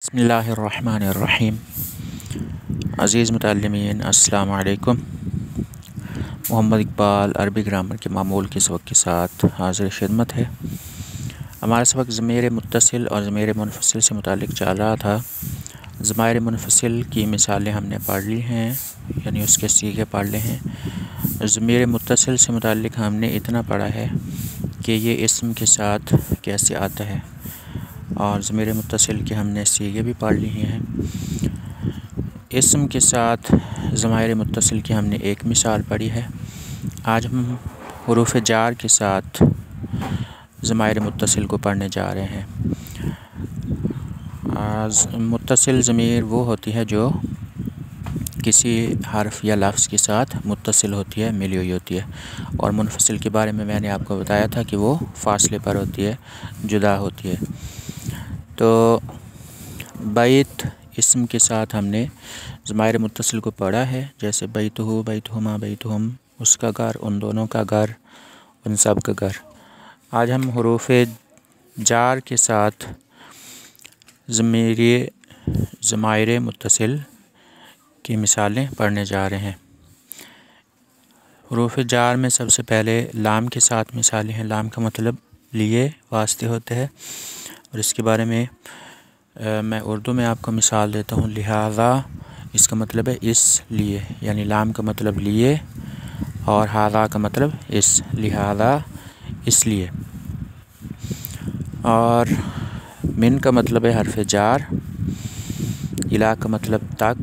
बिस्मिल्लाहिर्रहमानिर्रहीम। अज़ीज़ मुतअल्लिमीन अस्सलामु अलैकुम। मोहम्मद इकबाल अरबी ग्रामर के मामूल के सबक के साथ हाज़िर खिदमत है। हमारा सबक ज़मीर मुत्तसिल और ज़मीर मुनफ़सिल से मुताल्लिक़ चल रहा था। ज़माइर मुनफ़सिल की मिसालें हमने पढ़ ली हैं, यानी उसके सीगे पढ़ लिए हैं। ज़मीर मुत्तसिल से मुताल्लिक़ हमने इतना पढ़ा है कि ये इस्म के साथ कैसे आता है, और ज़मीर मुत्तसिल के हमने सीगे भी पढ़ लिए हैं। इस्म के साथ ज़माइर मुत्तसिल की हमने एक मिसाल पढ़ी है। आज हम हुरूफ़ जार के साथ ज़माइर मुत्तसिल को पढ़ने जा रहे हैं। मुत्तसिल ज़मीर वो होती है जो किसी हर्फ या लफ्ज़ के साथ मुत्तसिल होती है, मिली हुई होती है। और मुनफ़सिल के बारे में मैंने आपको बताया था कि वो फ़ासले पर होती है, जुदा होती है। तो बैत इस्म के साथ हमने ज़माइर मुत्तसिल को पढ़ा है, जैसे बैतुहु, बैतुहुमा, बैतुहुम, उसका घर, उन दोनों का घर, उन सब का घर। आज हम हुरूफ़ जार के साथ ज़माइर मुत्तसिल की मिसालें पढ़ने जा रहे हैं। हुरूफ़ जार में सबसे पहले लाम के साथ मिसालें हैं। लाम का मतलब लिए, वास्ते होते हैं, और इसके बारे में मैं उर्दू में आपको मिसाल देता हूँ। लिहाज़ा इसका मतलब है इसलिए, यानी लाम का मतलब लिए और हाज़ा का मतलब इस, लिहाज़ा इसलिए। और मिन का मतलब है हर्फ़ जार, इला का मतलब तक,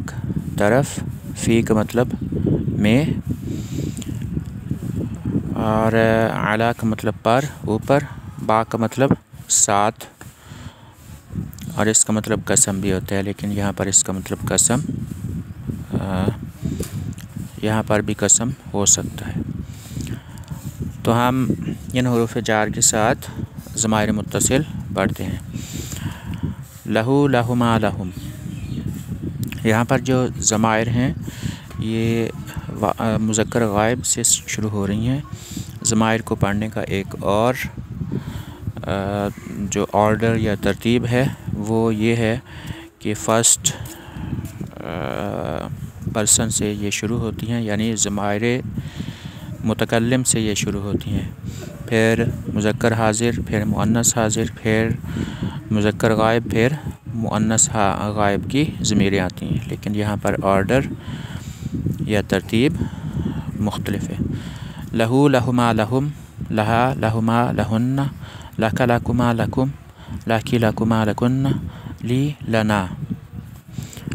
तरफ, फ़ी का मतलब में, और अला का मतलब पर, ऊपर, बा का मतलब साथ, और इसका मतलब कसम भी होता है, लेकिन यहाँ पर इसका मतलब कसम, यहाँ पर भी कसम हो सकता है। तो हम इन हुरूफ़ जार के साथ ज़माइर मुत्तसिल पढ़ते हैं। लहू, लहुमा, लहुम। यहाँ पर जो ज़माइर हैं ये मुज़क्कर गायब से शुरू हो रही हैं। ज़माइर को पढ़ने का एक और जो ऑर्डर या तरतीब है वो ये है कि फ़र्स्ट पर्सन से ये शुरू होती हैं, यानी ज़माइर मुतकल्लिम से ये शुरू होती हैं। फिर मुज़क्कर हाज़िर, फिर मुअन्नस हाज़िर, फिर मुज़क्कर गायब, फिर मुअन्नस गायब की ज़मीरें आती हैं। लेकिन यहाँ पर ऑर्डर या तरतीब मुख्तलिफ है। लहू, लहुमा, लहुम, लहा, लहुमा, लहुन्ना, लका, लकुमा, लकुम, लाकी, लकुमा, लकुन्ना, ली, लना।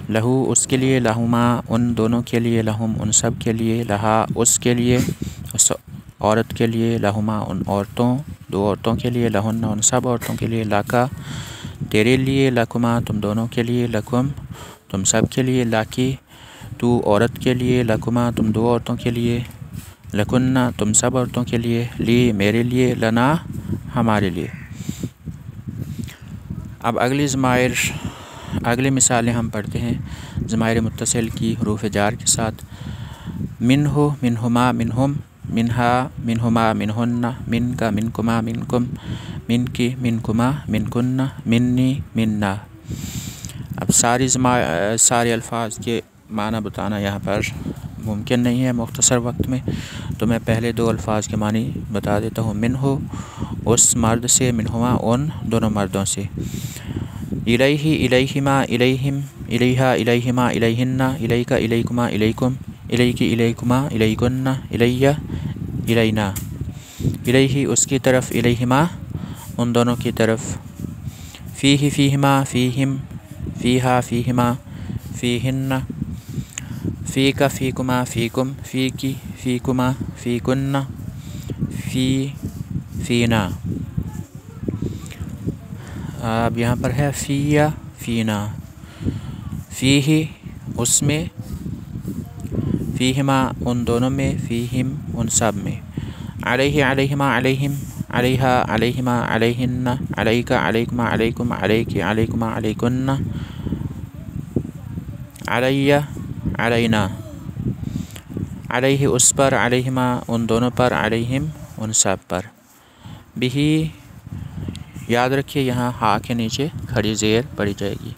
लहू उसके लिए, लहुमा उन दोनों के लिए, लहुम उन सब के लिए, लहा उसके लिए, उस औरत के लिए, लहुमा उन औरतों, दो औरतों के लिए, लहुन्ना उन सब औरतों के लिए, लाका तेरे लिए, लकुमा तुम दोनों के लिए, लकुम तुम सब के लिए, लाकी तू औरत के लिए, लकुमा तुम दो औरतों के लिए, लकुन्ना तुम सब औरतों के लिए, ली मेरे लिए, लना हमारे लिए। अब अगली मिसालें हम पढ़ते हैं ज़माइर मुत्तसिल की हुरूफ़ जार के साथ। मिन्हु, मिन्हुमा, मिन्हुम, मिन्हा, मिन्हुमा, मिन्हुन्ना, मिनका, मिनकुमा, मिनकुम, मिनकी, मिनकुमा, मिनकुन्ना, मिन्नी, मिन्ना। अब सारे अल्फाज के माना बताना यहाँ पर मुमकिन नहीं है मुख्तसर वक्त में, तो मैं पहले दो अल्फाज के मानी बता देता हूँ। मिन्हु उस मर्द से, मिन्हुमा उन दोनों मर्दों से, इलैहि, इलैहिमा, इलैहिम, इलैहा, इलैहिमा, इलैहिन्ना, इलैका, इलैकुमा, इलैकुम, इलैकी, इलैकुमा, इलैकुन्ना, इलैया, इलैना। इलैहि उसकी तरफ, इलैहिमा उन दोनों की तरफ, फ़ीहि, फ़ीहिमा, फ़ीहिम, फ़ीहा, फ़ीहिमा, फ़ीहिन्ना, फ़ीका, फ़ीकुमा, फ़ीकुम, फ़ीकी, फ़ीकुमा, फ़ीकुन्ना, फ़ीना। अब यहाँ पर है फ़ीया, फ़ीना। फ़ीही उसमें, फ़ीहिमा उन दोनों में, फ़ीहिम उन सब में, अलैहि, अलैहिमा, अलैहिम, अलैहा, अलैहिमा, अलैहिन्ना, अलैका, अलैकुमा, अलैकुम, अलैकी, अलैकुमा, अलैकुन्ना, अलैया, अलैना। अलैहि उस पर, अलैहिमा उन दोनों पर, अलैहिम उन सब पर। बिही याद रखिए यहाँ हा के नीचे खड़ी ज़ेर पड़ी जाएगी।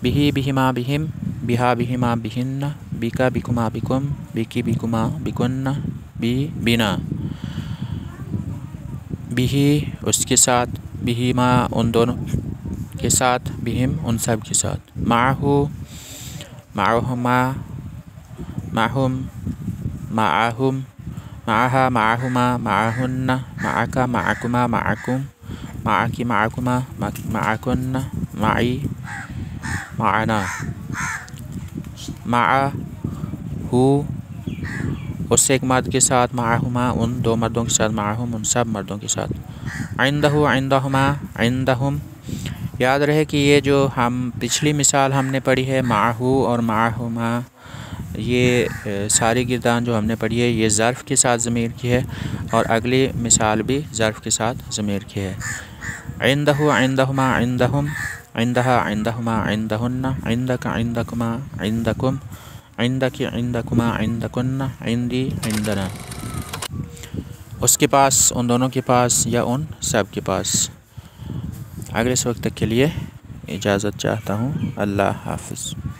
बिही बिहिमा बिहिम, बिहा बिहिमा बिहिन्न, बिका बिकुमा बिकुम, बिकी बिकुमा बिकुन्न, बी बिना। बिही उसके साथ, बिहिमा उन दोनों के साथ, बिहिम उन सब के साथ। माहू माहुमा माहुम माहुम, माहा माहुमा माहुन्ना, माका माकुमा माकुम, माकी माकुमा माकुन्ना, माई माना। माहू उस एक मर्द के साथ, माहुमा उन दो मर्दों के साथ, माहुम उन सब मर्दों के साथ। इंदहु इंदहुमा इंदहुम। याद रहे कि ये जो हम पिछली मिसाल हमने पढ़ी है माहू और माहुमा, ये सारी गिरदान जो हमने पढ़ी है ये ज़र्फ़ के साथ ज़मीर की है, और अगली मिसाल भी ज़र्फ़ के साथ ज़मीर की है। इंदहु इंदहुमा इंदहुम, इंदहा इंदहुमा इंदहुन्ना, इंदका इंदकुमा इंदकुम, इंदकी इंदकुमा इंदकुन्ना, इंदी इंदना। उसके पास, उन दोनों के पास या उन सब के पास। अगले वक्त तक के लिए इजाज़त चाहता हूँ। अल्लाह हाफ़िज़।